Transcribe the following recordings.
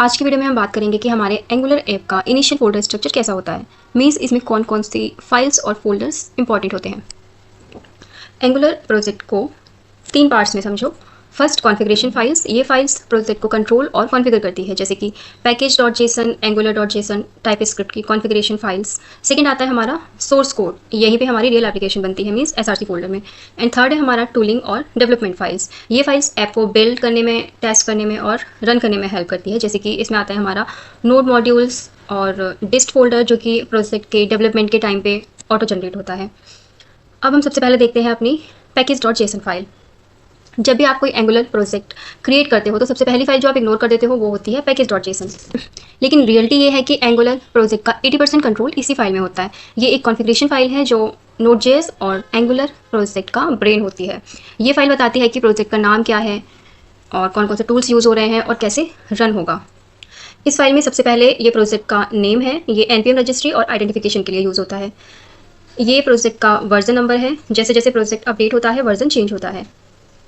आज की वीडियो में हम बात करेंगे कि हमारे एंगुलर ऐप का इनिशियल फोल्डर स्ट्रक्चर कैसा होता है। मीन्स इसमें कौन कौन सी फाइल्स और फोल्डर्स इंपॉर्टेंट होते हैं। एंगुलर प्रोजेक्ट को 3 पार्ट्स में समझो। फर्स्ट कॉन्फ़िगरेशन फाइल्स, ये फाइल्स प्रोजेक्ट को कंट्रोल और कॉन्फ़िगर करती है, जैसे कि पैकेज.जेसन, एंगुलर.जेसन, टाइपस्क्रिप्ट की कॉन्फ़िगरेशन फाइल्स। सेकंड आता है हमारा सोर्स कोड, यहीं पे हमारी रियल एप्लीकेशन बनती है, मीन्स एसआरसी फोल्डर में। एंड थर्ड है हमारा टूलिंग और डेवलपमेंट फाइल्स। ये फाइल्स ऐप को बिल्ड करने में, टेस्ट करने में और रन करने में हेल्प करती है, जैसे कि इसमें आता है हमारा नोड मॉड्यूल्स और डिस्ट फोल्डर, जो कि प्रोजेक्ट के डेवलपमेंट के टाइम पे ऑटो जनरेट होता है। अब हम सबसे पहले देखते हैं अपनी पैकेज.जेसन फाइल। जब भी आप कोई एंगुलर प्रोजेक्ट क्रिएट करते हो तो सबसे पहली फाइल जो आप इग्नोर कर देते हो वो होती है पैकेज.जेसन। लेकिन रियलिटी ये है कि एंगुलर प्रोजेक्ट का 80% कंट्रोल इसी फाइल में होता है। ये एक कॉन्फ़िगरेशन फाइल है जो नोड.जेएस और एंगुलर प्रोजेक्ट का ब्रेन होती है। ये फाइल बताती है कि प्रोजेक्ट का नाम क्या है और कौन कौन से टूल्स यूज़ हो रहे हैं और कैसे रन होगा। इस फाइल में सबसे पहले ये प्रोजेक्ट का नेम है, ये NPM रजिस्ट्री और आइडेंटिफिकेशन के लिए यूज़ होता है। ये प्रोजेक्ट का वर्जन नंबर है, जैसे जैसे प्रोजेक्ट अपडेट होता है वर्जन चेंज होता है।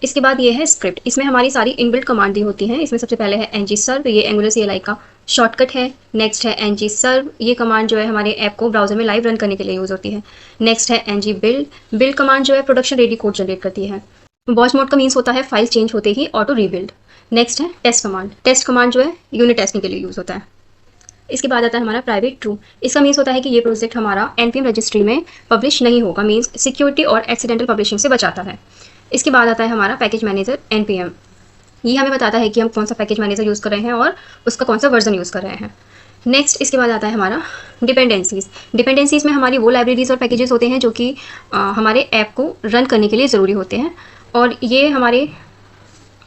इसके बाद ये है स्क्रिप्ट, इसमें हमारी सारी इनबिल्ट कमांड दी होती हैं। इसमें सबसे पहले है ngserv, ये एंगुलर CLI का शॉर्टकट है। नेक्स्ट है ngserv, ये कमांड जो है हमारे ऐप को ब्राउजर में लाइव रन करने के लिए यूज़ होती है। नेक्स्ट है ngbuild, बिल्ड कमांड जो है प्रोडक्शन रेडी कोड जनरेट करती है। वॉच मोड का मीन्स होता है फाइल चेंज होते ही ऑटो रीबिल्ड। नेक्स्ट है टेस्ट कमांड, टेस्ट कमांड जो है यूनिट टेस्टिंग के लिए यूज़ होता है। इसके बाद आता है हमारा प्राइवेट ट्रू, इसका मीन्स होता है कि ये प्रोजेक्ट हमारा NPM रजिस्ट्री में पब्लिश नहीं होगा, मीन्स सिक्योरिटी और एक्सीडेंटल पब्लिशिंग से बचाता है। इसके बाद आता है हमारा पैकेज मैनेजर NPM, ये हमें बताता है कि हम कौन सा पैकेज मैनेजर यूज़ कर रहे हैं और उसका कौन सा वर्जन यूज़ कर रहे हैं। नेक्स्ट इसके बाद आता है हमारा डिपेंडेंसीज़। डिपेंडेंसीज़ में हमारी वो लाइब्रेरीज और पैकेजेस होते हैं जो कि हमारे ऐप को रन करने के लिए ज़रूरी होते हैं और ये हमारे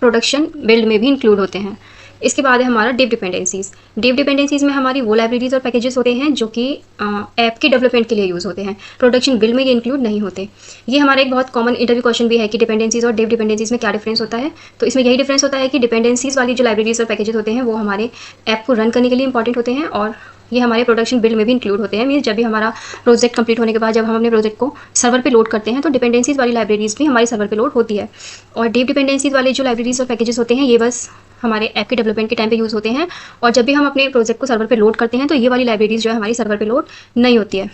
प्रोडक्शन बिल्ड में भी इंक्लूड होते हैं। इसके बाद है हमारा डिप डिपेंडेंसीज़। डिप डिपेंडेंसीज़ में हमारी वो लाइब्रेरीज और पैकेजेस होते हैं जो कि ऐप की डेवलपमेंट के लिए यूज़ होते हैं, प्रोडक्शन बिल्ड में ये इंक्लूड नहीं होते। ये हमारा एक बहुत कॉमन इंटरव्यू क्वेश्चन भी है कि डिपेंडेंसीज़ और डिप डिपेंडेंसीज़ में क्या डिफरेंस होता है। तो इसमें यही डिफरेंस होता है कि डिपेंडेंसीज़ वाली जो लाइब्रेरीज और पैकेजेस होते हैं वो हमारे ऐप को रन करने के लिए इंपॉर्टेंट होते हैं और ये हमारे प्रोडक्शन बिल्ड में भी इंक्लूड होते हैं। मीन्स जब भी हमारा प्रोजेक्ट कंप्लीट होने के बाद जब हम अपने प्रोजेक्ट को सर्वर पे लोड करते हैं तो डिपेंडेंसीज़ वाली लाइब्रेरीज भी हमारी सर्वर पे लोड होती है। और डीप डिपेंडेंसीज़ वाले जो लाइब्रेरीज और पैकेजेस होते हैं ये बस हमारे ऐप के डेवलपमेंट के टाइम पे यूज़ होते हैं और जब भी हम अपने प्रोजेक्ट को सर्वर पे लोड करते हैं तो ये वाली लाइब्रेरीज जो है हमारी सर्वर पे लोड नहीं होती है।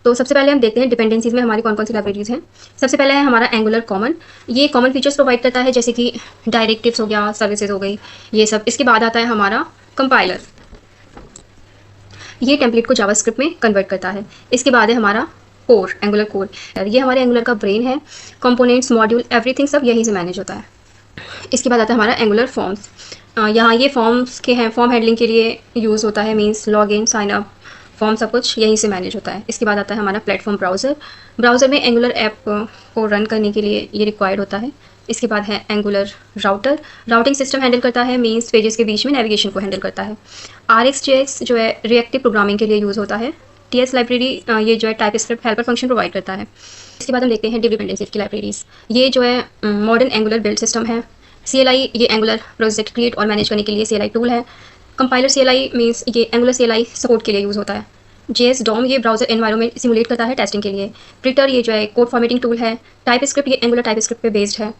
तो सबसे पहले हम देखते हैं डिपेंडेंसीज़ में हमारी कौन कौन सी लाइब्रेरीज हैं। सबसे पहले है हमारा एंगुलर कॉमन, ये कॉमन फीचर्स प्रोवाइड करता है जैसे कि डायरेक्टिव्स हो गया, सर्विसेज हो गई, ये सब। इसके बाद आता है हमारा कंपाइलर, ये टेम्पलेट को जावास्क्रिप्ट में कन्वर्ट करता है। इसके बाद है हमारा कोर, एंगुलर कोर, ये हमारे एंगुलर का ब्रेन है। कंपोनेंट्स, मॉड्यूल, एवरीथिंग सब यहीं से मैनेज होता है। इसके बाद आता है हमारा एंगुलर फॉर्म्स, यहाँ ये फॉर्म्स के हैं, फॉर्म हैंडलिंग के लिए यूज़ होता है, means log in, sign up, form सब कुछ यहीं से मैनेज होता है। इसके बाद आता है हमारा प्लेटफॉर्म ब्राउज़र, ब्राउज़र में एंगुलर ऐप को रन करने के लिए ये रिक्वायर्ड होता है। इसके बाद है angular router, routing system handle करता है, मीन्स पेजेस के बीच में नेविगेशन को हैंडल करता है। RxJS जो है रिएक्टिव प्रोग्रामिंग के लिए यूज़ होता है। TS लाइब्रेरी ये जो है टाइपस्क्रिप्ट हेल्पर फंक्शन प्रोवाइड करता है। इसके बाद हम देखते हैं डिप डिपेंडेंसीज की लाइब्रेरीज, ये जो है मॉडर्न एंगुलर बिल्ड सिस्टम है। CLI ये एंगुलर प्रोजेक्ट क्रिएट और मैनेज करने के लिए CLI टूल है। कंपाइलर CLI मीन्स ये एंगुलर CLI सपोर्ट के लिए यूज़ होता है। JS DOM ये ब्राउजर एनवायरनमेंट सिमुलेट करता है टेस्टिंग के लिए। प्रिटर ये जो है कोड फॉर्मेटिंग टूल है। टाइपस्क्रिप्ट ये एंगुलर टाइपस्क्रिप्ट पे बेस्ड है,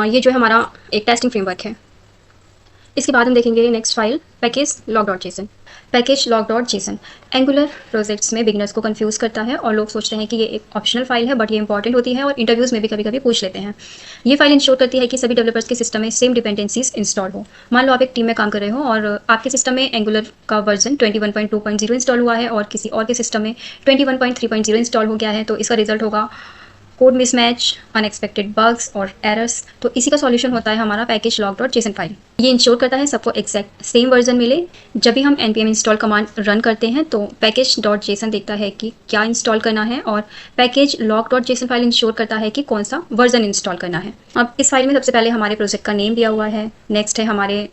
ये जो है हमारा एक टेस्टिंग फ्रेमवर्क है। इसके बाद हम देखेंगे next file package log.json। Package log.json angular projects में बिगनर्स को कंफ्यूज करता है और लोग सोचते हैं कि ये एक ऑप्शनल फाइल है, बट ये इंपॉर्टेंट होती है और इंटरव्यूज़ में भी कभी कभी पूछ लेते हैं। ये फाइल इंश्योर करती है कि सभी डेवलपर्स के सिस्टम में सेम डिपेंडेंसीज इंस्टॉल हो। मान लो आप एक टीम में काम कर रहे हो और आपके सिस्टम में एंगुलर का वर्जन 21.2.0 इंस्टॉल हुआ है और किसी और के सिस्टम में 21.3.0 इंस्टॉल हो गया है, तो इसका रिजल्ट होगा कोड मिसमैच, अनएक्सपेक्टेड बग्स और एरर्स। तो इसी का सॉल्यूशन होता है हमारा पैकेज log.json फाइल। ये इंश्योर करता है सबको एग्जैक्ट सेम वर्जन मिले। जब भी हम npm इंस्टॉल कमांड रन करते हैं तो पैकेज.json देखता है कि क्या इंस्टॉल करना है और पैकेज log.json फाइल इंश्योर करता है कि कौन सा वर्जन इंस्टॉल करना है। अब इस फाइल में सबसे पहले हमारे प्रोजेक्ट का नेम दिया हुआ है, नेक्स्ट है हमारे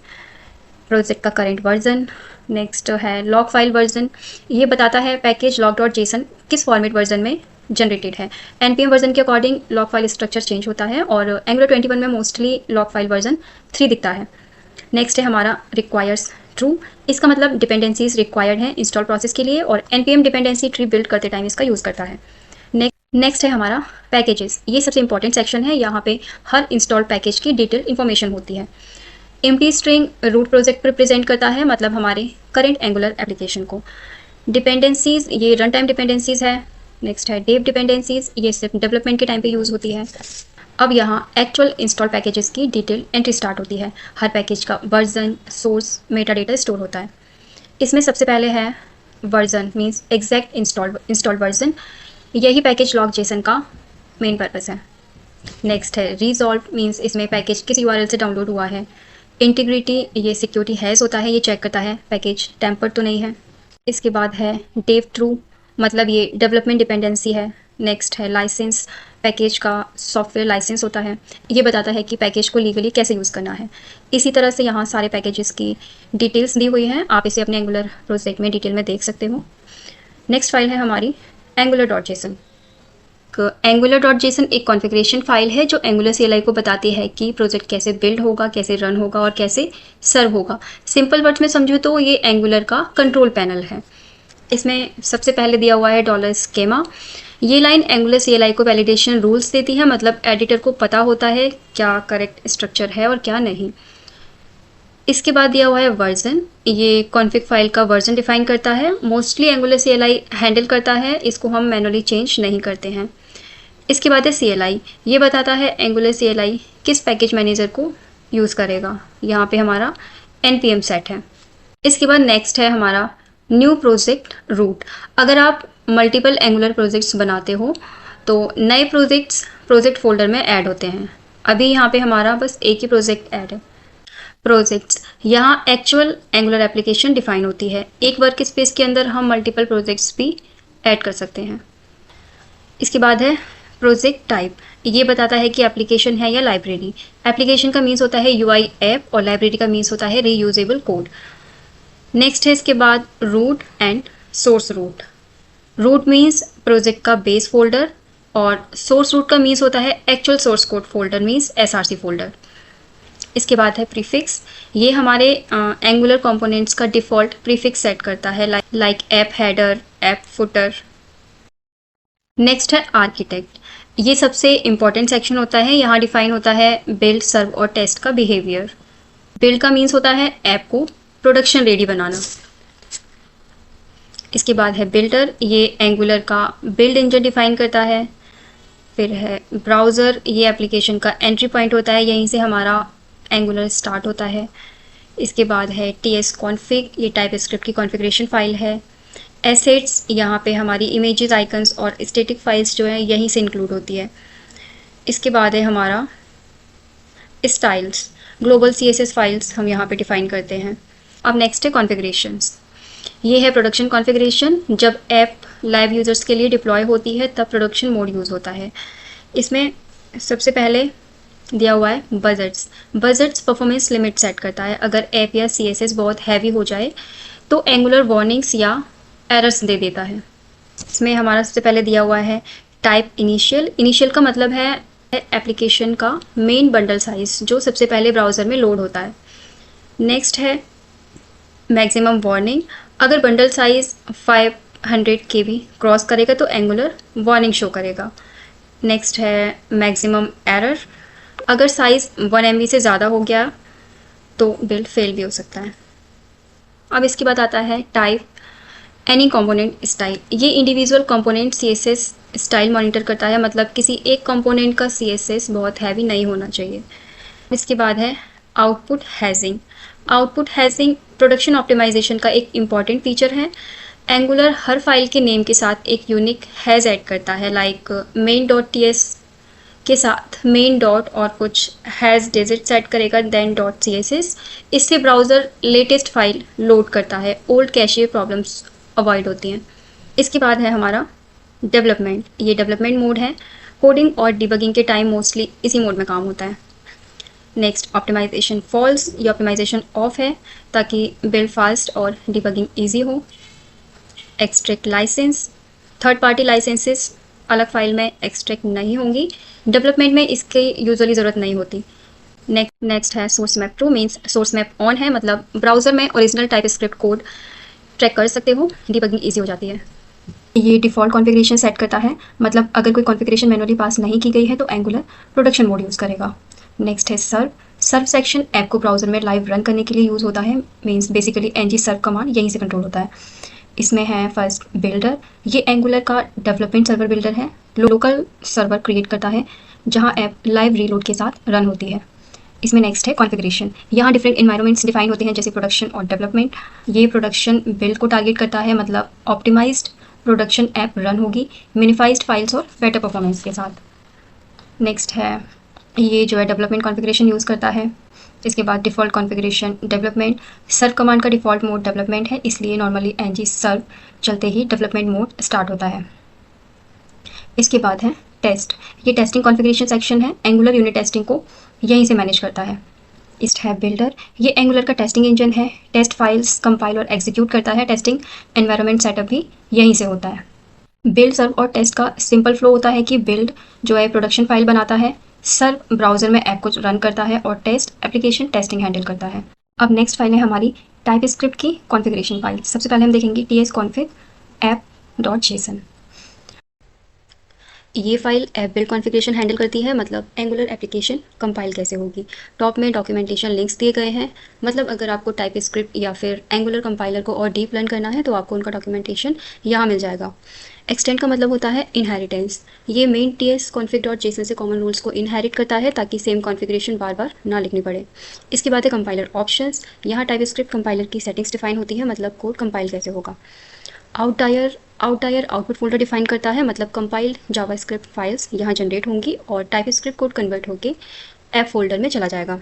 प्रोजेक्ट का करेंट वर्जन, नेक्स्ट है लॉग फाइल वर्जन, ये बताता है पैकेज log.json किस फॉर्मेट वर्जन में जनरेटेड है। NPM वर्जन के according log file structure change होता है और एंगुलर 21 में मोस्टली लॉग फाइल वर्जन 3 दिखता है। नेक्स्ट है हमारा रिक्वायर्स ट्रू, इसका मतलब डिपेंडेंसीज रिक्वायर्ड है इंस्टॉल प्रोसेस के लिए और NPM डिपेंडेंसी ट्री बिल्ड करते टाइम इसका यूज़ करता है। नेक्स्ट है हमारा पैकेजेस, ये सबसे इंपॉर्टेंट सेक्शन है, यहाँ पे हर इंस्टॉल्ड पैकेज की डिटेल इन्फॉर्मेशन होती है। एम्प्टी स्ट्रिंग रूट प्रोजेक्ट पर प्रेजेंट करता है, मतलब हमारे करेंट एंगुलर एप्लीकेशन को। डिपेंडेंसीज, ये रन टाइम डिपेंडेंसीज है। नेक्स्ट है डेव डिपेंडेंसीज, ये सिर्फ डेवलपमेंट के टाइम पे यूज़ होती है। अब यहाँ एक्चुअल इंस्टॉल पैकेजेस की डिटेल एंट्री स्टार्ट होती है। हर पैकेज का version, source, Meta data store होता है। इसमें सबसे पहले है version, means exact installed version. यही पैकेज लॉग जेसन का मेन पर्पस है। नेक्स्ट है रिजॉल्व, मीन्स इसमें पैकेज किस यूआरएल से डाउनलोड हुआ है। इंटीग्रिटी, ये सिक्योरिटी हैज़ होता है, ये चेक करता है पैकेज टेम्पर्ड तो नहीं है। इसके बाद है डेव ट्रू, मतलब ये डेवलपमेंट डिपेंडेंसी है। नेक्स्ट है लाइसेंस, पैकेज का सॉफ्टवेयर लाइसेंस होता है, ये बताता है कि पैकेज को लीगली कैसे यूज़ करना है। इसी तरह से यहाँ सारे पैकेजेस की डिटेल्स दी हुई हैं, आप इसे अपने एंगुलर प्रोजेक्ट में डिटेल में देख सकते हो। नेक्स्ट फाइल है हमारी angular.json। angular.json एक कॉन्फ़िगरेशन फाइल है जो एंगुलर CLI को बताती है कि प्रोजेक्ट कैसे बिल्ड होगा, कैसे रन होगा और कैसे सर्व होगा। सिंपल वर्ड्स में समझो तो ये एंगुलर का कंट्रोल पैनल है। इसमें सबसे पहले दिया हुआ है $schema। ये लाइन एंगुलर CLI को वैलिडेशन रूल्स देती है, मतलब एडिटर को पता होता है क्या करेक्ट स्ट्रक्चर है और क्या नहीं। इसके बाद दिया हुआ है वर्जन, ये कॉन्फ़िग फाइल का वर्जन डिफाइन करता है। मोस्टली एंगुलर CLI हैंडल करता है, इसको हम मैनुअली चेंज नहीं करते हैं। इसके बाद है CLI, ये बताता है एंगुलर CLI किस पैकेज मैनेजर को यूज़ करेगा। यहाँ पे हमारा npm सेट है। इसके बाद नेक्स्ट है हमारा न्यू प्रोजेक्ट रूट। अगर आप मल्टीपल एंगुलर प्रोजेक्ट्स बनाते हो तो नए प्रोजेक्ट्स प्रोजेक्ट फोल्डर में ऐड होते हैं। अभी यहाँ पे हमारा बस एक ही प्रोजेक्ट ऐड है। प्रोजेक्ट्स, यहाँ एक्चुअल एंगुलर एप्लीकेशन डिफाइन होती है। एक वर्क स्पेस के अंदर हम मल्टीपल प्रोजेक्ट्स भी ऐड कर सकते हैं। इसके बाद है प्रोजेक्ट टाइप, ये बताता है कि एप्लीकेशन है या लाइब्रेरी। एप्लीकेशन का मीन्स होता है UI ऐप और लाइब्रेरी का मीन्स होता है रीयूजेबल कोड। नेक्स्ट है इसके बाद root and source root. Root means project का बेस फोल्डर और सोर्स रूट का मीन्स होता है actual source code folder, means SRC folder. इसके बाद है प्रीफिक्स, ये हमारे एंगुलर कंपोनेंट्स का डिफ़ॉल्ट प्रीफिक्स सेट करता है, like app header, app footer. Next है आर्किटेक्ट, ये सबसे इम्पॉर्टेंट सेक्शन होता है। यहाँ डिफाइन होता है बिल्ड, सर्व और टेस्ट का बिहेवियर। बिल्ड का मीन्स होता है ऐप को प्रोडक्शन रेडी बनाना। इसके बाद है बिल्डर, ये एंगुलर का बिल्ड इंजन डिफाइन करता है। फिर है ब्राउज़र, ये एप्लीकेशन का एंट्री पॉइंट होता है, यहीं से हमारा एंगुलर स्टार्ट होता है। इसके बाद है tsconfig, ये टाइप स्क्रिप्ट की कॉन्फ़िगरेशन फाइल है। एसेट्स, यहाँ पे हमारी इमेजेस, आइकन्स और स्टैटिक फाइल्स जो है यहीं से इंक्लूड होती है। इसके बाद है हमारा स्टाइल्स, ग्लोबल CSS फाइल्स हम यहाँ पे डिफाइन करते हैं। अब नेक्स्ट है कॉन्फ़िगरेशंस, ये है प्रोडक्शन कॉन्फ़िगरेशन। जब ऐप लाइव यूज़र्स के लिए डिप्लॉय होती है तब प्रोडक्शन मोड यूज़ होता है। इसमें सबसे पहले दिया हुआ है budgets. Budgets performance limit set करता है। अगर ऐप या CSS बहुत हैवी हो जाए तो एंगुलर वार्निंग्स या एरर्स दे देता है। इसमें हमारा सबसे पहले दिया हुआ है टाइप इनिशियल। इनिशियल का मतलब है एप्लीकेशन का मेन बंडल साइज जो सबसे पहले ब्राउज़र में लोड होता है। नेक्स्ट है मैक्सिमम वार्निंग, अगर बंडल साइज 500 KB क्रॉस करेगा तो एंगुलर वार्निंग शो करेगा। नेक्स्ट है मैक्सिमम एरर, अगर साइज़ 1 MB से ज़्यादा हो गया तो बिल्ड फेल भी हो सकता है। अब इसके बाद आता है टाइप एनी कंपोनेंट स्टाइल, ये individual component CSS style monitor करता है, मतलब किसी एक कंपोनेंट का CSS बहुत हैवी नहीं होना चाहिए। इसके बाद है output hashing. Output hashing production optimisation का एक इम्पॉर्टेंट फीचर है। एंगुलर हर फाइल के नेम के साथ एक यूनिक हैज़ ऐड करता है, लाइक main.ts के साथ मेन डॉट और कुछ हैज़ डिजिट सेट करेगा, देन .css। इससे ब्राउज़र लेटेस्ट फाइल लोड करता है, ओल्ड कैशे प्रॉब्लम्स अवॉइड होती हैं। इसके बाद है हमारा डेवलपमेंट, ये डेवलपमेंट मोड है। कोडिंग और डिबगिंग के टाइम मोस्टली इसी मोड में काम होता है। नेक्स्ट ऑप्टिमाइजेशन फॉल्स, ये ऑप्टिमाइजेशन ऑफ है ताकि बिल्ड फास्ट और डिबगिंग ईजी हो। Extract licence, third party licences अलग फाइल में एक्सट्रैक्ट नहीं होंगी, डेवलपमेंट में इसकी यूजुअली ज़रूरत नहीं होती। नेक्स्ट है source map true, means source map on है, मतलब ब्राउज़र में original type script code track कर सकते हो, डिबगिंग ईजी हो जाती है। ये डिफ़ॉल्ट कॉन्फ़िगरेशन सेट करता है, मतलब अगर कोई कॉन्फ़िगरेशन मैनुअली पास नहीं की गई है तो एंगुलर प्रोडक्शन मोड यूज़ करेगा। नेक्स्ट है सर्व, सर्व सेक्शन ऐप को ब्राउज़र में लाइव रन करने के लिए यूज़ होता है, मीन्स बेसिकली ng सर्व कमांड यहीं से कंट्रोल होता है। इसमें है फर्स्ट बिल्डर, ये एंगुलर का डेवलपमेंट सर्वर बिल्डर है, लोकल सर्वर क्रिएट करता है जहां ऐप लाइव रीलोड के साथ रन होती है। इसमें नेक्स्ट है कॉन्फ़िगरेशन, यहाँ डिफरेंट एनवायरनमेंट्स डिफाइन होते हैं जैसे प्रोडक्शन और डेवलपमेंट। ये प्रोडक्शन बिल्ड को टारगेट करता है, मतलब ऑप्टिमाइज्ड प्रोडक्शन ऐप रन होगी मिनिफाइज्ड फाइल्स और बेटर परफॉर्मेंस के साथ। नेक्स्ट है ये जो है डेवलपमेंट कॉन्फ़िगरेशन यूज़ करता है। इसके बाद डिफ़ॉल्ट कॉन्फ़िगरेशन डेवलपमेंट, सर्व कमांड का डिफ़ॉल्ट मोड डेवलपमेंट है, इसलिए नॉर्मली ng सर्व चलते ही डेवलपमेंट मोड स्टार्ट होता है। इसके बाद है टेस्ट, ये टेस्टिंग कॉन्फ़िगरेशन सेक्शन है, एंगुलर यूनिट टेस्टिंग को यहीं से मैनेज करता है। इस्ट है बिल्डर, ये एंगुलर का टेस्टिंग इंजन है, टेस्ट फाइल्स कंपाइल और एग्जीक्यूट करता है, टेस्टिंग एनवायरनमेंट सेटअप भी यहीं से होता है। बिल्ड, सर्व और टेस्ट का सिंपल फ्लो होता है कि बिल्ड जो है प्रोडक्शन फाइल बनाता है, सर्व ब्राउज़र में ऐप को रन करता है और टेस्ट एप्लीकेशन टेस्टिंग हैंडल करता है। अब नेक्स्ट फाइल है हमारी टाइपस्क्रिप्ट की कॉन्फ़िगरेशन फाइल। सबसे पहले हम देखेंगे tsconfig app.json। ये file app build configuration handle करती है, मतलब एंगुलर एप्लीकेशन कंपाइल कैसे होगी। टॉप में डॉक्यूमेंटेशन लिंक्स दिए गए हैं, मतलब अगर आपको टाइपस्क्रिप्ट या फिर एंगुलर कंपाइलर को और डीप लर्न करना है तो आपको उनका डॉक्यूमेंटेशन यहाँ मिल जाएगा। एक्सटेंड का मतलब होता है इनहेरिटेंस, ये मेन tsconfig.json से कॉमन रूल्स को इनहेरिट करता है ताकि सेम कॉन्फ़िगरेशन बार बार ना लिखनी पड़े। इसके बाद है कंपाइलर ऑप्शंस, यहाँ टाइपस्क्रिप्ट कंपाइलर की सेटिंग्स डिफाइन होती है, मतलब कोड कंपाइल कैसे होगा। आउटलायर आउटपुट फोल्डर डिफाइन करता है, मतलब कंपाइल्ड जावास्क्रिप्ट फाइल्स यहाँ जनरेट होंगी और टाइपस्क्रिप्ट कोड कन्वर्ट होकर ऐप फोल्डर में चला जाएगा।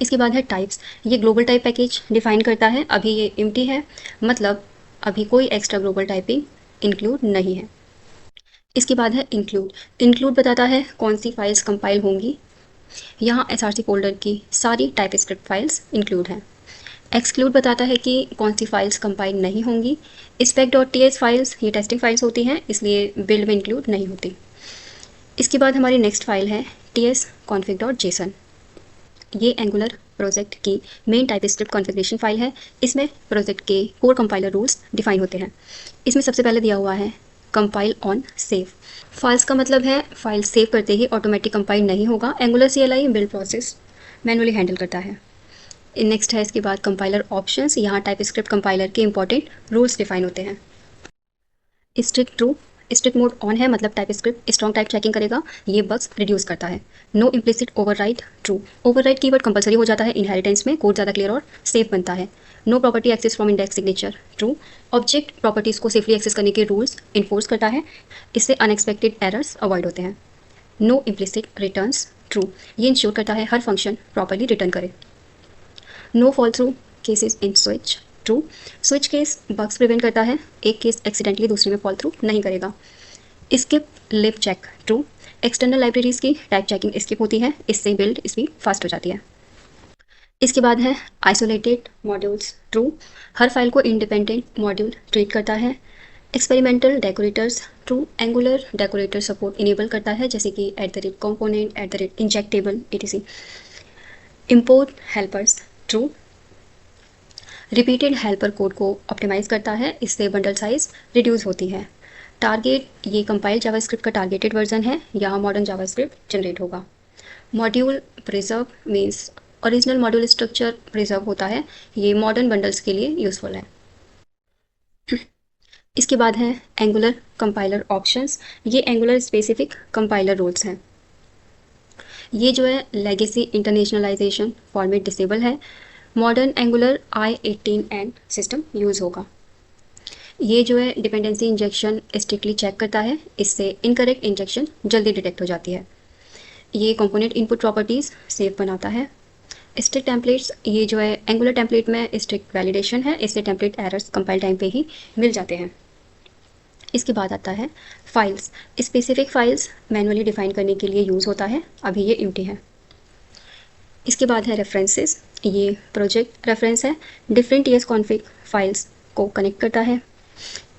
इसके बाद है टाइप्स, ये ग्लोबल टाइप पैकेज डिफाइन करता है, अभी ये एम्प्टी है, मतलब अभी कोई एक्स्ट्रा ग्लोबल टाइपिंग इंक्लूड नहीं है। इसके बाद है इंक्लूड बताता है कौन सी फाइल्स कंपाइल होंगी, यहाँ src फोल्डर की सारी टाइपस्क्रिप्ट फाइल्स इंक्लूड हैं। एक्सक्लूड बताता है कि कौन सी फाइल्स कंपाइल नहीं होंगी। spec.ts फाइल्स ये टेस्टिंग फाइल्स होती हैं, इसलिए बिल्ड में इंक्लूड नहीं होती। इसके बाद हमारी नेक्स्ट फाइल है tsconfig.json, ये एंगुलर प्रोजेक्ट की मेन टाइपस्क्रिप्ट कॉन्फ़िगरेशन फाइल है, इसमें प्रोजेक्ट के कोर कंपाइलर रूल्स डिफाइन होते हैं। इसमें सबसे पहले दिया हुआ है कंपाइल ऑन सेव, फाइल्स का मतलब है फाइल सेव करते ही ऑटोमेटिक कंपाइल नहीं होगा, angular CLI build process manually handle करता है। नेक्स्ट है इसके बाद कंपाइलर ऑप्शंस, यहाँ टाइपस्क्रिप्ट कंपाइलर के इंपॉर्टेंट रूल्स डिफाइन होते हैं। स्ट्रिक्ट मोड ऑन है, मतलब टाइपस्क्रिप्ट स्ट्रॉन्ग टाइप चेकिंग करेगा, ये बग्स रिड्यूस करता है। No implicit override true, override keyword compulsory हो जाता है इनहेरिटेंस में, कोड ज़्यादा क्लियर और सेफ बनता है। No property access from index signature true, object properties को सेफली एक्सेस करने के रूल्स इन्फोर्स करता है, इससे अनएक्सपेक्टेड एरर्स अवॉइड होते हैं। नो इम्प्लिसिट रिटर्न्स ट्रू, ये इंश्योर करता है हर फंक्शन प्रॉपरली रिटर्न करे। No fall through cases in switch true, switch case bugs prevent करता है, एक केस एक्सीडेंटली दूसरे में फॉल थ्रू नहीं करेगा। स्किप लिब चेक ट्रू, एक्सटर्नल लाइब्रेरीज की टाइप चेकिंग स्किप होती है, इससे बिल्ड स्पीड फास्ट हो जाती है। इसके बाद है आइसोलेटेड मॉड्यूल्स ट्रू, हर फाइल को इंडिपेंडेंट मॉड्यूल ट्रीट करता है। Experimental decorators true, angular decorator support enable करता है, जैसे कि @component @injectable etc। Import helpers true, repeated helper code को ऑप्टिमाइज करता है, इससे बंडल साइज रिड्यूस होती है। टारगेट, ये कंपाइल जावास्क्रिप्ट का टारगेटेड वर्जन है, यहाँ मॉडर्न जावास्क्रिप्ट जनरेट होगा। Module preserve means original module structure preserve होता है, ये मॉडर्न बंडल्स के लिए यूजफुल है। इसके बाद है एंगुलर कंपाइलर ऑप्शंस, ये एंगुलर स्पेसिफिक कंपाइलर रूल्स हैं। ये जो है लेगेसी इंटरनेशनलाइजेशन फॉर्मेट डिसेबल है, modern angular I18N system use होगा। ये जो है डिपेंडेंसी इंजेक्शन स्ट्रिक्टली चेक करता है, इससे इनकरेक्ट इंजेक्शन जल्दी डिटेक्ट हो जाती है। ये कंपोनेंट इनपुट प्रॉपर्टीज़ सेफ बनाता है। स्ट्रिक्ट टेम्पलेट्स, ये जो है एंगुलर टेम्पलेट में स्ट्रिक्ट वैलिडेशन है, इससे टेम्पलेट एरर्स कंपाइल टाइम पे ही मिल जाते हैं। इसके बाद आता है files, specific files manually define करने के लिए यूज़ होता है, अभी ये एम्प्टी है। इसके बाद है रेफरेंसेस, ये प्रोजेक्ट रेफरेंस है, डिफरेंट tsconfig फाइल्स को कनेक्ट करता है।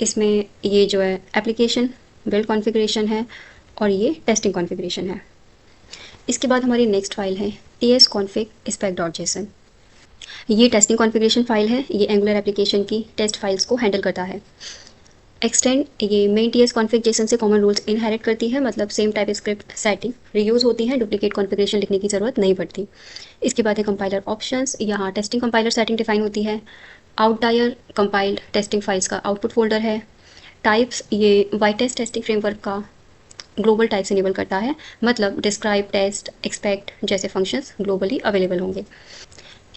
इसमें ये जो है एप्लीकेशन बिल्ड कॉन्फ़िगरेशन है और ये टेस्टिंग कॉन्फ़िगरेशन है। इसके बाद हमारी नेक्स्ट फाइल है tsconfig spec.json, ये टेस्टिंग कॉन्फ़िगरेशन फाइल है, ये एंगुलर एप्लीकेशन की टेस्ट फाइल्स को हैंडल करता है। एक्सटेंड ये मेन टीएस कॉन्फ़िग जेसन से कॉमन रूल्स इनहेरिट करती है, मतलब same type script setting reuse होती है, डुप्लीकेट कॉन्फ़िगरेशन लिखने की ज़रूरत नहीं पड़ती। इसके बाद है कंपाइलर ऑप्शंस, यहाँ टेस्टिंग कंपाइलर सेटिंग डिफाइन होती है। आउटलायर कंपाइल्ड टेस्टिंग फाइल्स का आउटपुट फोल्डर है। टाइप्स ये वाईटेस्ट टेस्टिंग फ्रेमवर्क का ग्लोबल टाइप्स इनेबल करता है, मतलब डिस्क्राइब, टेस्ट, एक्सपेक्ट जैसे फंक्शंस ग्लोबली अवेलेबल होंगे।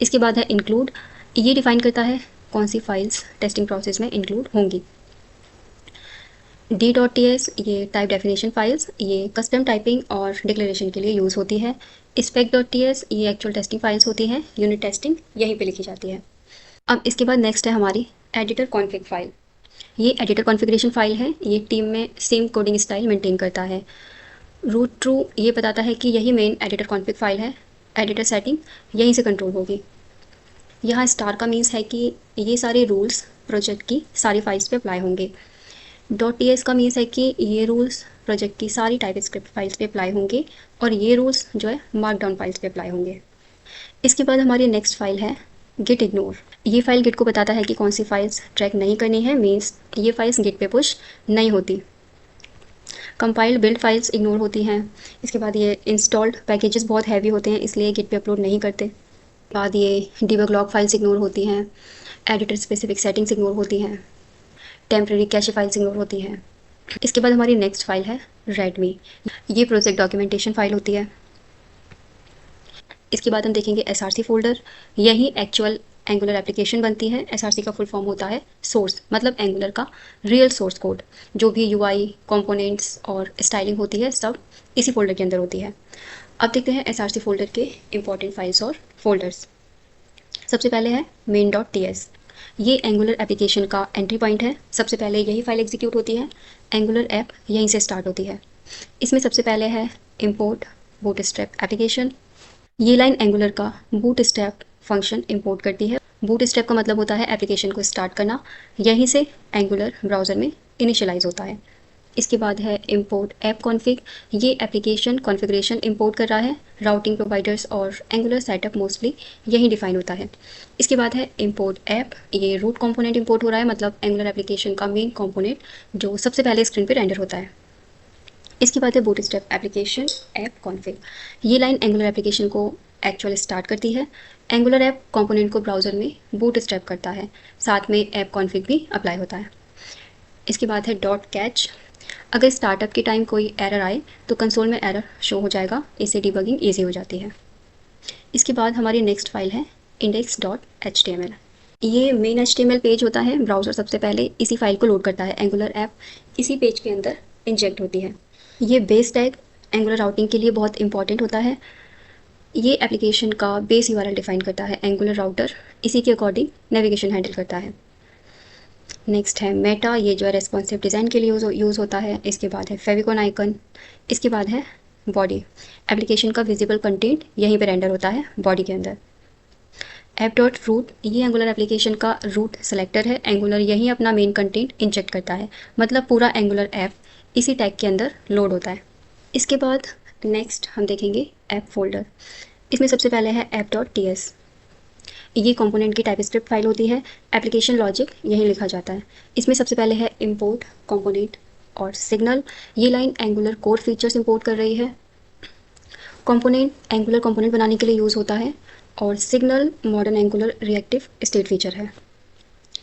इसके बाद है इंक्लूड, ये डिफाइन करता है कौन सी फाइल्स टेस्टिंग प्रोसेस में इंक्लूड होंगी। D.TS ये टाइप डेफिनेशन फाइल्स, ये कस्टम टाइपिंग और डिक्लेरेशन के लिए यूज़ होती है। spec.ts ये एक्चुअल टेस्टिंग फाइल्स होती हैं, यूनिट टेस्टिंग यहीं पे लिखी जाती है। अब इसके बाद नेक्स्ट है हमारी एडिटर कॉन्फ़िग फाइल। ये एडिटर कॉन्फ़िगरेशन फाइल है, ये टीम में सेम कोडिंग स्टाइल मेंटेन करता है। रूट ट्रू ये बताता है कि यही मेन एडिटर कॉन्फ़िग फाइल है, एडिटर सेटिंग यहीं से कंट्रोल होगी। यहाँ स्टार का मीन्स है कि ये सारे रूल्स प्रोजेक्ट की सारी फाइल्स पे अप्लाई होंगे। .ts का मीन्स है कि ये रूल्स प्रोजेक्ट की सारी टाइप स्क्रिप्ट फाइल्स पे अप्लाई होंगे और ये रूल्स जो है मार्कडाउन फाइल्स पे अप्लाई होंगे। इसके बाद हमारी नेक्स्ट फाइल है गिट इग्नोर। ये फाइल गिट को बताता है कि कौन सी फाइल्स ट्रैक नहीं करनी है, मीन्स ये फाइल्स गिट पे पुश नहीं होती। कंपाइल्ड बिल्ड फाइल्स इग्नोर होती हैं। इसके बाद ये इंस्टॉल्ड पैकेजेस बहुत हैवी होते हैं, इसलिए गिट पे अपलोड नहीं करते। बाद ये डिबग लॉग फाइल्स इग्नोर होती हैं, एडिटर स्पेसिफिक सेटिंग्स इग्नोर होती हैं, टेम्प्रेरी कैश फाइल्स इग्नोर होती हैं। इसके बाद हमारी नेक्स्ट फाइल है रेडमी, ये प्रोजेक्ट डॉक्यूमेंटेशन फाइल होती है। इसके बाद हम देखेंगे SRC फोल्डर, यही एक्चुअल एंगुलर एप्लीकेशन बनती है। SRC का फुल फॉर्म होता है सोर्स, मतलब एंगुलर का रियल सोर्स कोड। जो भी UI कंपोनेंट्स और स्टाइलिंग होती है सब इसी फोल्डर के अंदर होती है। अब देखते हैं SRC फोल्डर के इंपॉर्टेंट फाइल्स और फोल्डर्स। सबसे पहले है main.ts, ये एंगुलर एप्लीकेशन का एंट्री पॉइंट है। सबसे पहले यही फाइल एग्जीक्यूट होती है, एंगुलर ऐप यहीं से स्टार्ट होती है। इसमें सबसे पहले है इंपोर्ट बूटस्ट्रैप एप्लीकेशन, ये लाइन एंगुलर का बूटस्ट्रैप फंक्शन इंपोर्ट करती है। बूटस्ट्रैप का मतलब होता है एप्लीकेशन को स्टार्ट करना, यहीं से एंगुलर ब्राउज़र में इनिशियलाइज होता है। इसके बाद है इंपोर्ट ऐप कॉन्फ़िग, ये एप्लीकेशन कॉन्फ़िगरेशन इंपोर्ट कर रहा है। राउटिंग प्रोवाइडर्स और एंगुलर सेटअप मोस्टली यही डिफाइन होता है। इसके बाद है इंपोर्ट ऐप, ये रूट कंपोनेंट इंपोर्ट हो रहा है, मतलब एंगुलर एप्लीकेशन का मेन कंपोनेंट जो सबसे पहले स्क्रीन पे रेंडर होता है। इसके बाद है बूटस्ट्रैप एप्लीकेशन ऐप कॉन्फ़िग, ये लाइन एंगुलर एप्लीकेशन को एक्चुअल स्टार्ट करती है। एंगुलर ऐप कंपोनेंट को ब्राउज़र में बूटस्ट्रैप करता है, साथ में ऐप कॉन्फ़िग भी अप्लाई होता है। इसके बाद है डॉट कैच, अगर स्टार्टअप के टाइम कोई एरर आए तो कंसोल में एरर शो हो जाएगा, इससे डिबगिंग ईजी हो जाती है। इसके बाद हमारी नेक्स्ट फाइल है index.html, ये मेन HTML पेज होता है। ब्राउज़र सबसे पहले इसी फाइल को लोड करता है, एंगुलर ऐप इसी पेज के अंदर इंजेक्ट होती है। ये बेस टैग एंगुलर राउटिंग के लिए बहुत इंपॉर्टेंट होता है। ये एप्लीकेशन का बेस URL डिफाइन करता है, एंगुलर राउटर इसी के अकॉर्डिंग नेविगेशन हैंडल करता है। नेक्स्ट है मेटा, ये जो है रेस्पॉन्सिव डिज़ाइन के लिए यूज़ होता है। इसके बाद है फेविकॉन आइकन। इसके बाद है बॉडी, एप्लीकेशन का विजिबल कंटेंट यहीं पे रेंडर होता है बॉडी के अंदर। ऐप डॉट रूट, ये एंगुलर एप्लीकेशन का रूट सेलेक्टर है, एंगुलर यहीं अपना मेन कंटेंट इंजेक्ट करता है, मतलब पूरा एंगुलर ऐप इसी टैग के अंदर लोड होता है। इसके बाद नेक्स्ट हम देखेंगे ऐप फोल्डर, इसमें सबसे पहले है app.ts, ये कंपोनेंट की टाइपस्क्रिप्ट फाइल होती है। एप्लीकेशन लॉजिक यहीं लिखा जाता है। इसमें सबसे पहले है इंपोर्ट कंपोनेंट और सिग्नल, ये line angular core features import कर रही है। कंपोनेंट एंगुलर कंपोनेंट बनाने के लिए यूज़ होता है और signal modern angular reactive state feature है।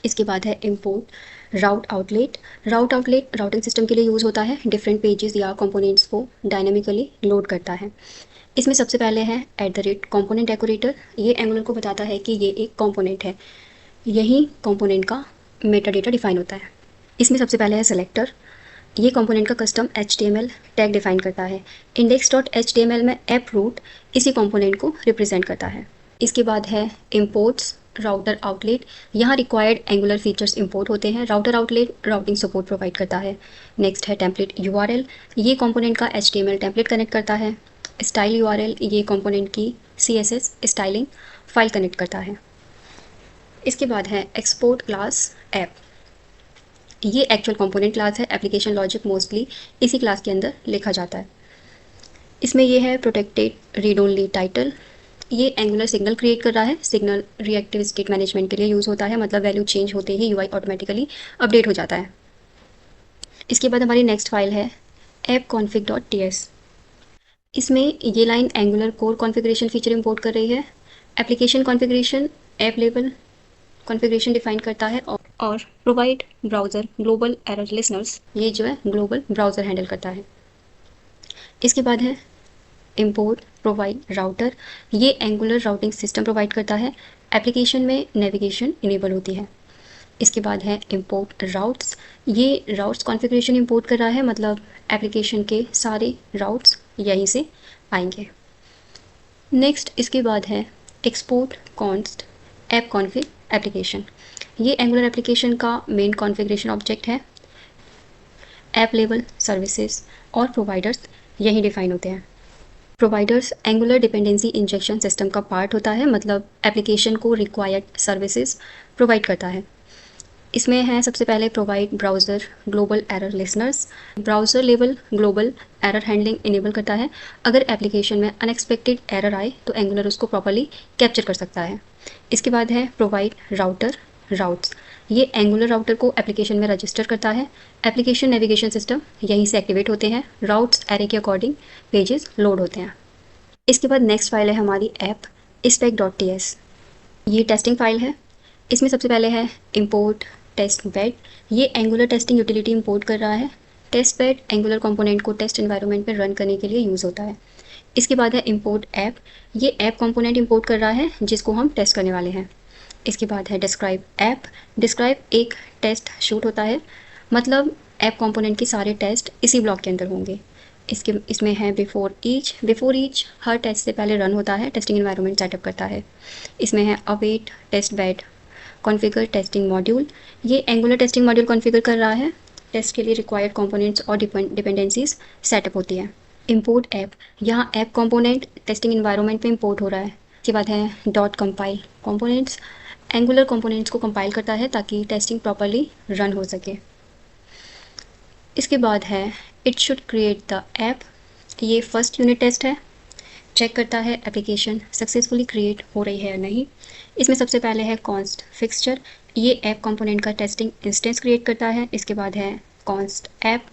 इसके बाद है इंपोर्ट राउट आउटलेट, राउट आउटलेट राउटिंग सिस्टम के लिए यूज़ होता है, डिफरेंट पेजेस या कंपोनेंट्स को डायनामिकली लोड करता है। इसमें सबसे पहले है @component डेकोरेटर, ये एंगुलर को बताता है कि ये एक कंपोनेंट है, यही कंपोनेंट का मेटा डेटा डिफाइन होता है। इसमें सबसे पहले है सेलेक्टर, ये कंपोनेंट का कस्टम HTML टैग डिफाइन करता है। index.html में ऐप रूट इसी कंपोनेंट को रिप्रेजेंट करता है। इसके बाद है इंपोर्ट्स राउटर आउटलेट, यहाँ रिक्वायर्ड एंगुलर फीचर्स इंपोर्ट होते हैं। Router outlet routing support provide करता है। नेक्स्ट है टेम्पलेट URL, ये कंपोनेंट का HTML टेम्पलेट कनेक्ट करता है। स्टाइल URL, ये कंपोनेंट की CSS स्टाइलिंग फाइल कनेक्ट करता है। इसके बाद है एक्सपोर्ट क्लास ऐप, ये एक्चुअल कंपोनेंट क्लास है, एप्लीकेशन लॉजिक मोस्टली इसी क्लास के अंदर लिखा जाता है। इसमें ये है प्रोटेक्टेड रीड ओनली टाइटल, ये एंगुलर सिग्नल क्रिएट कर रहा है। सिग्नल रिएक्टिव स्टेट मैनेजमेंट के लिए यूज़ होता है, मतलब वैल्यू चेंज होते ही UI ऑटोमेटिकली अपडेट हो जाता है। इसके बाद हमारी नेक्स्ट फाइल है appconfig.ts। इसमें ये line angular core configuration feature import कर रही है। Application configuration app level configuration define करता है और provide browser global error listeners, ये जो है ग्लोबल ब्राउज़र हैंडल करता है। इसके बाद है इंपोर्ट प्रोवाइड राउटर, ये एंगुलर राउटिंग सिस्टम प्रोवाइड करता है। एप्लीकेशन में नेविगेशन इनेबल होती है। इसके बाद है इंपोर्ट राउट्स, ये राउट्स कॉन्फ़िगरेशन इंपोर्ट कर रहा है, मतलब एप्लीकेशन के सारे राउट्स यहीं से आएंगे। नेक्स्ट इसके बाद है export const app config application, ये एंगुलर एप्लीकेशन का मेन कॉन्फ़िगरेशन ऑब्जेक्ट है। ऐप लेवल सर्विसेज और प्रोवाइडर्स यहीं डिफाइन होते हैं। Providers angular dependency injection system का पार्ट होता है, मतलब एप्लीकेशन को रिक्वायर्ड सर्विसेज प्रोवाइड करता है। इसमें है सबसे पहले provide browser global error listeners, browser level global error handling enable करता है। अगर एप्लीकेशन में अनएक्सपेक्टेड एरर आए तो एंगुलर उसको प्रॉपर्ली कैप्चर कर सकता है। इसके बाद है प्रोवाइड राउटर राउट्स, ये एंगुलर राउटर को एप्लीकेशन में रजिस्टर करता है। एप्लीकेशन नेविगेशन सिस्टम यहीं से एक्टिवेट होते हैं। राउट्स एरे के अकॉर्डिंग पेजेस लोड होते हैं। इसके बाद नेक्स्ट फाइल है हमारी ऐप spec.ts, ये टेस्टिंग फाइल है। इसमें सबसे पहले है इंपोर्ट टेस्ट बेड, ये एंगुलर टेस्टिंग यूटिलिटी इंपोर्ट कर रहा है। टेस्ट बेड एंगुलर कंपोनेंट को टेस्ट एनवायरनमेंट में रन करने के लिए यूज़ होता है। इसके बाद है इंपोर्ट ऐप, ये ऐप कंपोनेंट इंपोर्ट कर रहा है जिसको हम टेस्ट करने वाले हैं। इसके बाद है डिस्क्राइब ऐप, डिस्क्राइब एक टेस्ट शूट होता है, मतलब ऐप कंपोनेंट के सारे टेस्ट इसी ब्लॉक के अंदर होंगे। इसमें है बिफोर ईच हर टेस्ट से पहले रन होता है, टेस्टिंग एनवायरनमेंट सेटअप करता है। इसमें है await test bed configure testing module, ये एंगुलर टेस्टिंग मॉड्यूल कॉन्फ़िगर कर रहा है। टेस्ट के लिए रिक्वायर्ड कंपोनेंट्स और डिपेंडेंसीज सेटअप होती है। इंपोर्ट ऐप, यहाँ ऐप कंपोनेंट टेस्टिंग एनवायरनमेंट में इंपोर्ट हो रहा है। इसके बाद है dot compile components, Angular components को कंपाइल करता है ताकि टेस्टिंग प्रॉपर्ली रन हो सके। इसके बाद है it should create the app, ये फर्स्ट यूनिट टेस्ट है, चेक करता है एप्लीकेशन सक्सेसफुली क्रिएट हो रही है या नहीं। इसमें सबसे पहले है कॉन्स्ट फिक्सचर, ये ऐप कंपोनेंट का टेस्टिंग इंस्टेंस क्रिएट करता है। इसके बाद है const app,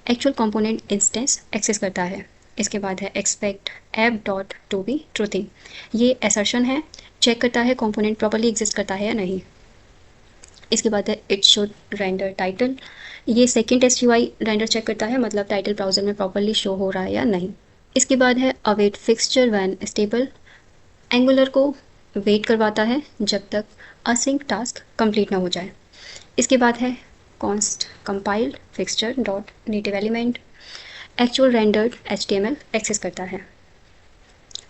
actual component instance access करता है। इसके बाद है expect app dot to be truthy, ये असर्शन है, चेक करता है कंपोनेंट प्रॉपर्ली एग्जिस्ट करता है या नहीं। इसके बाद है इट शुड रेंडर टाइटल, ये second test UI render check करता है, मतलब टाइटल ब्राउज़र में प्रॉपर्ली शो हो रहा है या नहीं। इसके बाद है await fixture when stable, Angular को वेट करवाता है जब तक असिंक टास्क कंप्लीट ना हो जाए। इसके बाद है const compiled fixture dot native element, actual rendered HTML access करता है।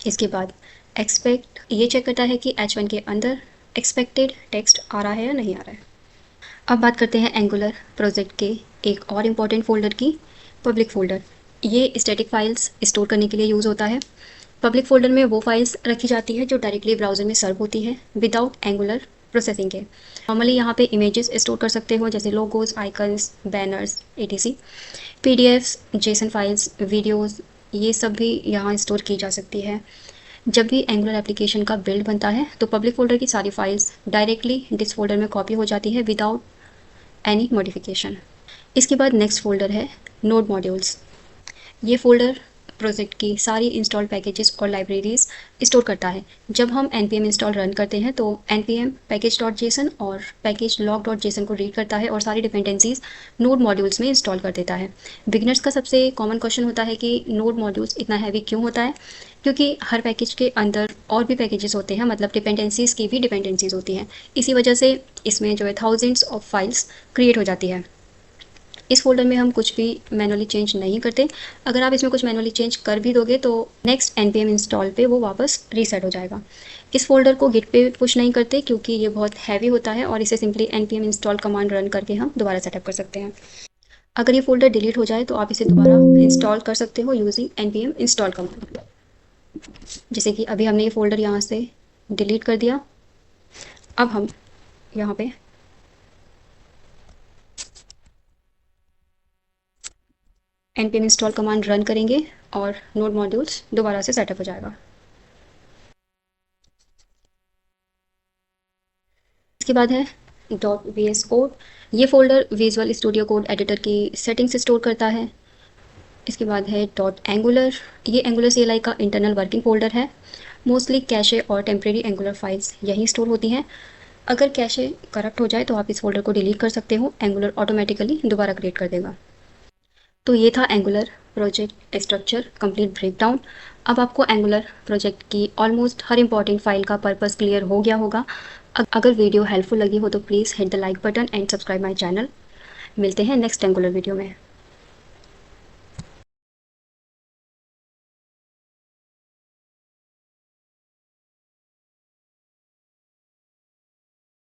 इसके बाद एक्सपेक्ट, ये चेक करता है कि H1 के अंदर एक्सपेक्टेड टेक्स्ट आ रहा है या नहीं आ रहा है। अब बात करते हैं एंगुलर प्रोजेक्ट के एक और इम्पॉर्टेंट फोल्डर की, पब्लिक फोल्डर, ये स्टैटिक फाइल्स स्टोर करने के लिए यूज़ होता है। पब्लिक फोल्डर में वो फाइल्स रखी जाती है जो डायरेक्टली ब्राउज़र में सर्व होती है विदाउट एंगुलर प्रोसेसिंग के। नॉर्मली यहाँ पे इमेजेस स्टोर कर सकते हो जैसे logos, icons, banners etc। PDFs, Jason files, videos, ये सब भी यहाँ स्टोर की जा सकती है। जब भी एंगुलर एप्लीकेशन का बिल्ड बनता है तो पब्लिक फोल्डर की सारी फाइल्स डायरेक्टली डिस फोल्डर में कॉपी हो जाती है विदाउट एनी मॉडिफिकेशन। इसके बाद नेक्स्ट फोल्डर है नोड मॉड्यूल्स, ये फोल्डर प्रोजेक्ट की सारी इंस्टॉल पैकेजेस और लाइब्रेरीज स्टोर करता है। जब हम npm इंस्टॉल रन करते हैं तो npm package.json और package log.json को रीड करता है और सारी डिपेंडेंसीज नोड मॉड्यूल्स में इंस्टॉल कर देता है। बिगनर्स का सबसे कॉमन क्वेश्चन होता है कि नोड मॉड्यूल्स इतना हैवी क्यों होता है, क्योंकि हर पैकेज के अंदर और भी पैकेजेस होते हैं, मतलब डिपेंडेंसीज की भी डिपेंडेंसीज होती हैं। इसी वजह से इसमें जो है थाउजेंड्स ऑफ फाइल्स क्रिएट हो जाती है। इस फोल्डर में हम कुछ भी मैनुअली चेंज नहीं करते। अगर आप इसमें कुछ मैनुअली चेंज कर भी दोगे तो नेक्स्ट npm इंस्टॉल पे वो वापस रीसेट हो जाएगा। इस फोल्डर को गिट पे पुश नहीं करते क्योंकि ये बहुत हैवी होता है और इसे simply npm install command run करके हम दोबारा सेटअप कर सकते हैं। अगर ये फोल्डर डिलीट हो जाए तो आप इसे दोबारा इंस्टॉल कर सकते हो यूजिंग npm इंस्टॉल कमांड। जैसे कि अभी हमने ये फोल्डर यहाँ से डिलीट कर दिया। अब हम यहाँ पे npm इंस्टॉल कमांड रन करेंगे और नोड मॉड्यूल्स दोबारा से सेटअप हो जाएगा। इसके बाद है .vs कोड, ये folder visual studio code editor की सेटिंग्स स्टोर करता है। इसके बाद है .angular, ये एंगुलर CLI का इंटरनल वर्किंग फोल्डर है। मोस्टली कैशे और टेम्प्रेरी एंगुलर फाइल्स यहीं स्टोर होती हैं। अगर कैशे करप्ट हो जाए तो आप इस फोल्डर को डिलीट कर सकते हो, एंगुलर ऑटोमेटिकली दोबारा क्रिएट कर देगा। तो ये था angular project structure complete breakdown. अब आपको एंगुलर प्रोजेक्ट की ऑलमोस्ट हर इंपॉर्टेंट फाइल का पर्पस क्लियर हो गया होगा। अगर वीडियो हेल्पफुल लगी हो तो please hit the like button and subscribe my channel. मिलते हैं नेक्स्ट एंगुलर वीडियो में।